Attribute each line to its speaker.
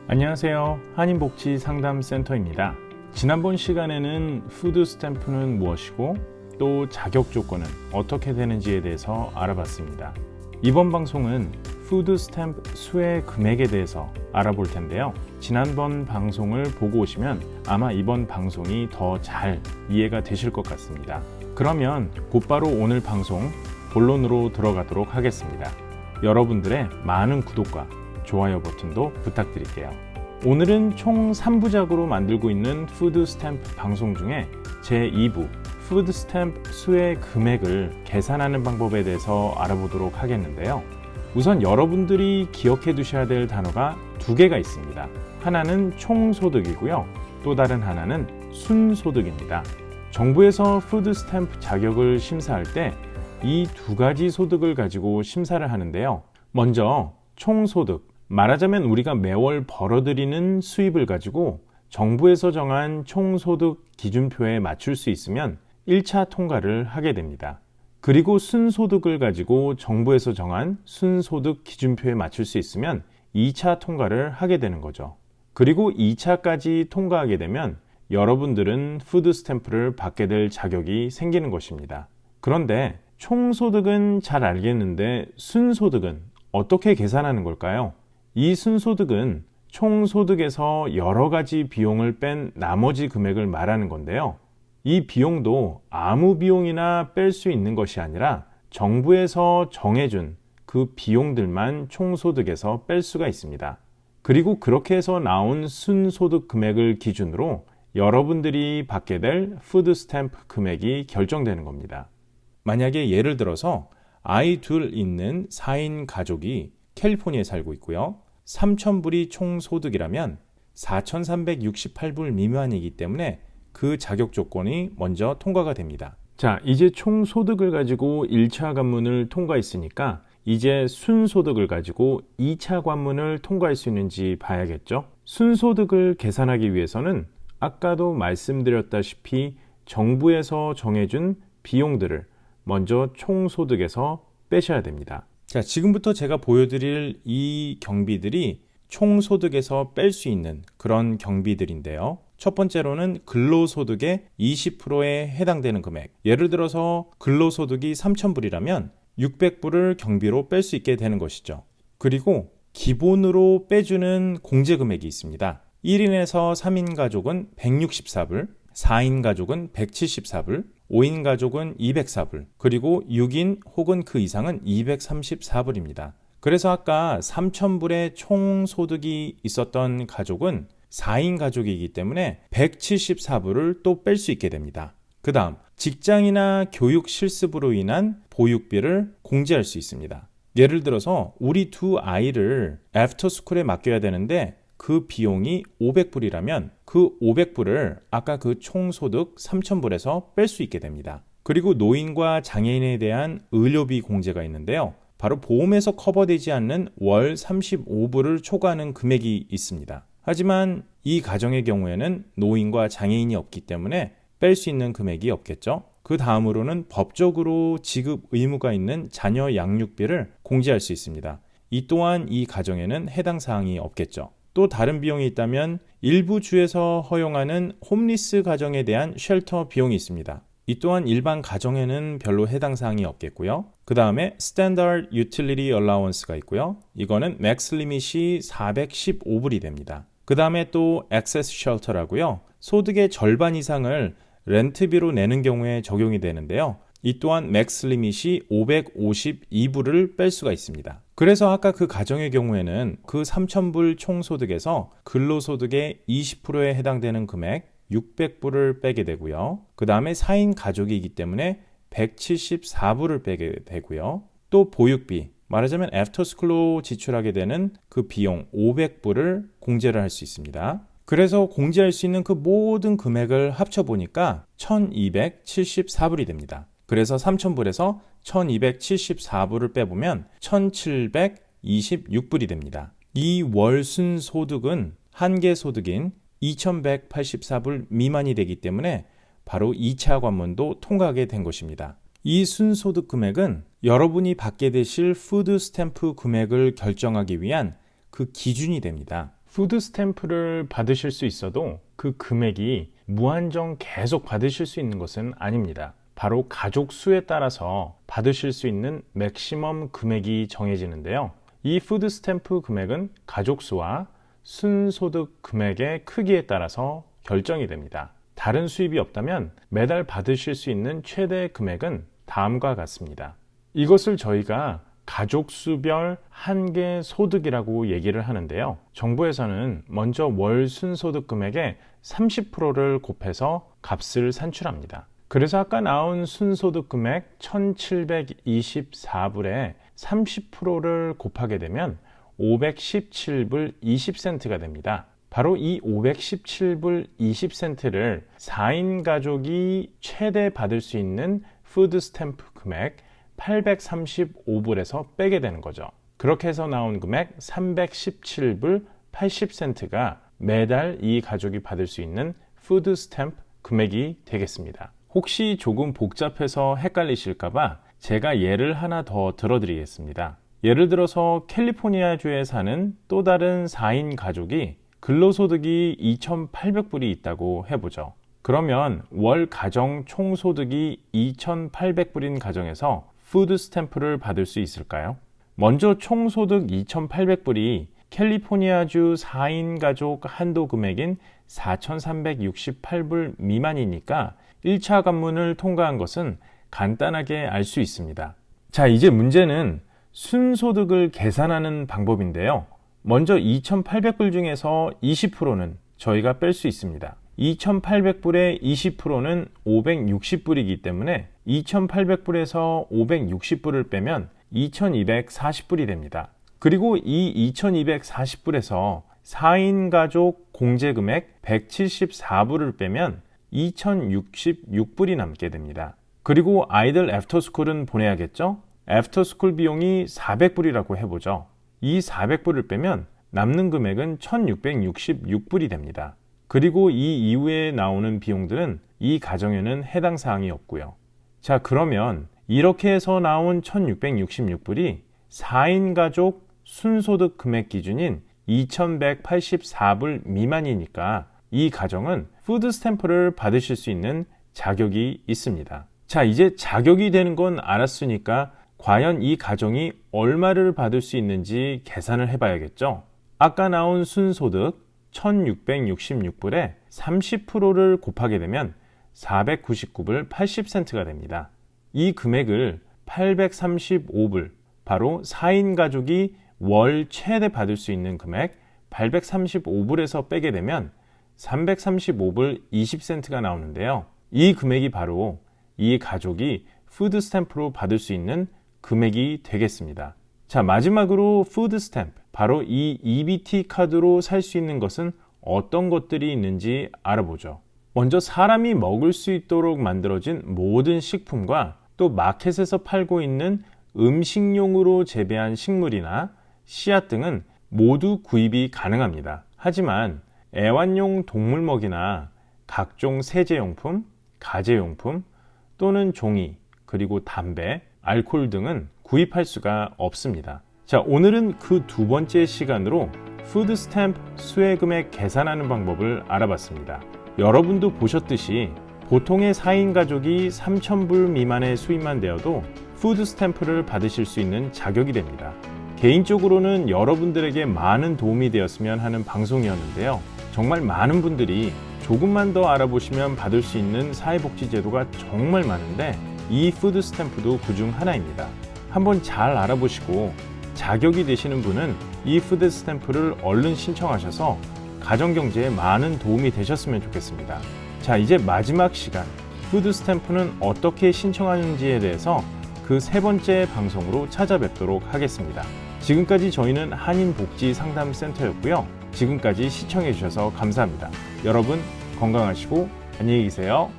Speaker 1: 안녕하세요. 한인복지상담센터입니다. 지난번 시간에는 푸드 스탬프는 무엇이고 또 자격 조건은 어떻게 되는지에 대해서 알아봤습니다. 이번 방송은 푸드 스탬프 수혜 금액에 대해서 알아볼 텐데요. 지난번 방송을 보고 오시면 아마 이번 방송이 더 잘 이해가 되실 것 같습니다. 그러면 곧바로 오늘 방송 본론으로 들어가도록 하겠습니다. 여러분들의 많은 구독과 좋아요 버튼도 부탁드릴게요. 오늘은 총 3부작으로 만들고 있는 푸드 스탬프 방송 중에 제2부 푸드 스탬프 수혜 금액을 계산하는 방법에 대해서 알아보도록 하겠는데요. 우선 여러분들이 기억해 두셔야 될 단어가 두 개가 있습니다. 하나는 총소득이고요. 또 다른 하나는 순소득입니다. 정부에서 푸드 스탬프 자격을 심사할 때 이 두 가지 소득을 가지고 심사를 하는데요. 먼저 총소득, 말하자면 우리가 매월 벌어들이는 수입을 가지고 정부에서 정한 총소득 기준표에 맞출 수 있으면 1차 통과를 하게 됩니다. 그리고 순소득을 가지고 정부에서 정한 순소득 기준표에 맞출 수 있으면 2차 통과를 하게 되는 거죠. 그리고 2차까지 통과하게 되면 여러분들은 푸드 스탬프를 받게 될 자격이 생기는 것입니다. 그런데 총소득은 잘 알겠는데 순소득은 어떻게 계산하는 걸까요? 이 순소득은 총소득에서 여러 가지 비용을 뺀 나머지 금액을 말하는 건데요. 이 비용도 아무 비용이나 뺄 수 있는 것이 아니라 정부에서 정해준 그 비용들만 총소득에서 뺄 수가 있습니다. 그리고 그렇게 해서 나온 순소득 금액을 기준으로 여러분들이 받게 될 푸드 스탬프 금액이 결정되는 겁니다. 만약에 예를 들어서 아이 둘 있는 4인 가족이 캘리포니아에 살고 있고요. 3,000불이 총소득이라면 4,368불 미만이기 때문에 그 자격 조건이 먼저 통과가 됩니다. 자, 이제 총소득을 가지고 1차 관문을 통과했으니까 이제 순소득을 가지고 2차 관문을 통과할 수 있는지 봐야겠죠? 순소득을 계산하기 위해서는 아까도 말씀드렸다시피 정부에서 정해준 비용들을 먼저 총소득에서 빼셔야 됩니다. 자, 지금부터 제가 보여드릴 이 경비들이 총소득에서 뺄 수 있는 그런 경비들인데요. 첫 번째로는 근로소득의 20%에 해당되는 금액. 예를 들어서 근로소득이 3,000불이라면 600불을 경비로 뺄 수 있게 되는 것이죠. 그리고 기본으로 빼주는 공제금액이 있습니다. 1인에서 3인 가족은 164불, 4인 가족은 174불, 5인 가족은 204불, 그리고 6인 혹은 그 이상은 234불입니다. 그래서 아까 3,000불의 총소득이 있었던 가족은 4인 가족이기 때문에 174불을 또 뺄 수 있게 됩니다. 그 다음 직장이나 교육 실습으로 인한 보육비를 공제할 수 있습니다. 예를 들어서 우리 두 아이를 애프터스쿨에 맡겨야 되는데 그 비용이 500불이라면 그 500불을 아까 그 총소득 3,000불에서 뺄 수 있게 됩니다. 그리고 노인과 장애인에 대한 의료비 공제가 있는데요. 바로 보험에서 커버되지 않는 월 35불을 초과하는 금액이 있습니다. 하지만 이 가정의 경우에는 노인과 장애인이 없기 때문에 뺄 수 있는 금액이 없겠죠. 그 다음으로는 법적으로 지급 의무가 있는 자녀 양육비를 공제할 수 있습니다. 이 또한 이 가정에는 해당 사항이 없겠죠. 또 다른 비용이 있다면 일부 주에서 허용하는 홈리스 가정에 대한 쉘터 비용이 있습니다. 이 또한 일반 가정에는 별로 해당 사항이 없겠고요. 그 다음에 Standard Utility Allowance가 있고요. 이거는 맥스 리밋이 415불이 됩니다. 그 다음에 또 Excess Shelter라고요. 소득의 절반 이상을 렌트비로 내는 경우에 적용이 되는데요. 이 또한 맥스 리밋이 552불을 뺄 수가 있습니다. 그래서 아까 그 가정의 경우에는 그 3,000불 총소득에서 근로소득의 20%에 해당되는 금액 600불을 빼게 되고요. 그 다음에 4인 가족이기 때문에 174불을 빼게 되고요. 또 보육비, 말하자면 애프터스쿨로 지출하게 되는 그 비용 500불을 공제를 할 수 있습니다. 그래서 공제할 수 있는 그 모든 금액을 합쳐보니까 1,274불이 됩니다. 그래서 3,000불에서 1,274불을 빼보면 1,726불이 됩니다. 이 월순 소득은 한계 소득인 2,184불 미만이 되기 때문에 바로 2차 관문도 통과하게 된 것입니다. 이 순소득 금액은 여러분이 받게 되실 푸드 스탬프 금액을 결정하기 위한 그 기준이 됩니다. 푸드 스탬프를 받으실 수 있어도 그 금액이 무한정 계속 받으실 수 있는 것은 아닙니다. 바로 가족 수에 따라서 받으실 수 있는 맥시멈 금액이 정해지는데요. 이 푸드 스탬프 금액은 가족 수와 순소득 금액의 크기에 따라서 결정이 됩니다. 다른 수입이 없다면 매달 받으실 수 있는 최대 금액은 다음과 같습니다. 이것을 저희가 가족 수별 한계 소득이라고 얘기를 하는데요. 정부에서는 먼저 월 순소득 금액의 30%를 곱해서 값을 산출합니다. 그래서 아까 나온 순소득 금액 1724불에 30%를 곱하게 되면 517불 20센트가 됩니다. 바로 이 517불 20센트를 4인 가족이 최대 받을 수 있는 푸드 스탬프 금액 835불에서 빼게 되는 거죠. 그렇게 해서 나온 금액 317불 80센트가 매달 이 가족이 받을 수 있는 푸드 스탬프 금액이 되겠습니다. 혹시 조금 복잡해서 헷갈리실까봐 제가 예를 하나 더 들어드리겠습니다. 예를 들어서 캘리포니아주에 사는 또 다른 4인 가족이 근로소득이 2,800불이 있다고 해보죠. 그러면 월 가정 총소득이 2,800불인 가정에서 푸드 스탬프를 받을 수 있을까요? 먼저 총소득 2,800불이 캘리포니아주 4인 가족 한도 금액인 4,368불 미만이니까 1차 관문을 통과한 것은 간단하게 알 수 있습니다. 자, 이제 문제는 순소득을 계산하는 방법인데요. 먼저 2,800불 중에서 20%는 저희가 뺄 수 있습니다. 2,800불의 20%는 560불이기 때문에 2,800불에서 560불을 빼면 2,240불이 됩니다. 그리고 이 2,240불에서 4인 가족 공제금액 174불을 빼면 2,066불이 남게 됩니다. 그리고 아이들 애프터스쿨은 보내야겠죠? 애프터스쿨 비용이 400불이라고 해보죠. 이 400불을 빼면 남는 금액은 1,666불이 됩니다. 그리고 이 이후에 나오는 비용들은 이 가정에는 해당 사항이 없고요. 자, 그러면 이렇게 해서 나온 1,666불이 4인 가족 순소득 금액 기준인 2,184불 미만이니까 이 가정은 푸드 스탬프를 받으실 수 있는 자격이 있습니다. 자, 이제 자격이 되는 건 알았으니까 과연 이 가정이 얼마를 받을 수 있는지 계산을 해봐야겠죠. 아까 나온 순소득 1,666불에 30%를 곱하게 되면 499불 80센트가 됩니다. 이 금액을 835불, 바로 4인 가족이 월 최대 받을 수 있는 금액 835불에서 빼게 되면 335불 20센트가 나오는데요. 이 금액이 바로 이 가족이 푸드 스탬프로 받을 수 있는 금액이 되겠습니다. 자, 마지막으로 푸드 스탬프, 바로 이 EBT 카드로 살 수 있는 것은 어떤 것들이 있는지 알아보죠. 먼저 사람이 먹을 수 있도록 만들어진 모든 식품과 또 마켓에서 팔고 있는 음식용으로 재배한 식물이나 씨앗 등은 모두 구입이 가능합니다. 하지만 애완용 동물먹이나 각종 세제용품, 가제용품 또는 종이, 그리고 담배, 알코올 등은 구입할 수가 없습니다. 자, 오늘은 그 두 번째 시간으로 푸드 스탬프 수혜금액 계산하는 방법을 알아봤습니다. 여러분도 보셨듯이 보통의 4인 가족이 3,000불 미만의 수입만 되어도 푸드 스탬프를 받으실 수 있는 자격이 됩니다. 개인적으로는 여러분들에게 많은 도움이 되었으면 하는 방송이었는데요. 정말 많은 분들이 조금만 더 알아보시면 받을 수 있는 사회복지제도가 정말 많은데 이 푸드 스탬프도 그중 하나입니다. 한번 잘 알아보시고 자격이 되시는 분은 이 푸드 스탬프를 얼른 신청하셔서 가정경제에 많은 도움이 되셨으면 좋겠습니다. 자, 이제 마지막 시간, 푸드 스탬프는 어떻게 신청하는지에 대해서 그 세 번째 방송으로 찾아뵙도록 하겠습니다. 지금까지 저희는 한인복지상담센터였고요. 지금까지 시청해 주셔서 감사합니다. 여러분 건강하시고 안녕히 계세요.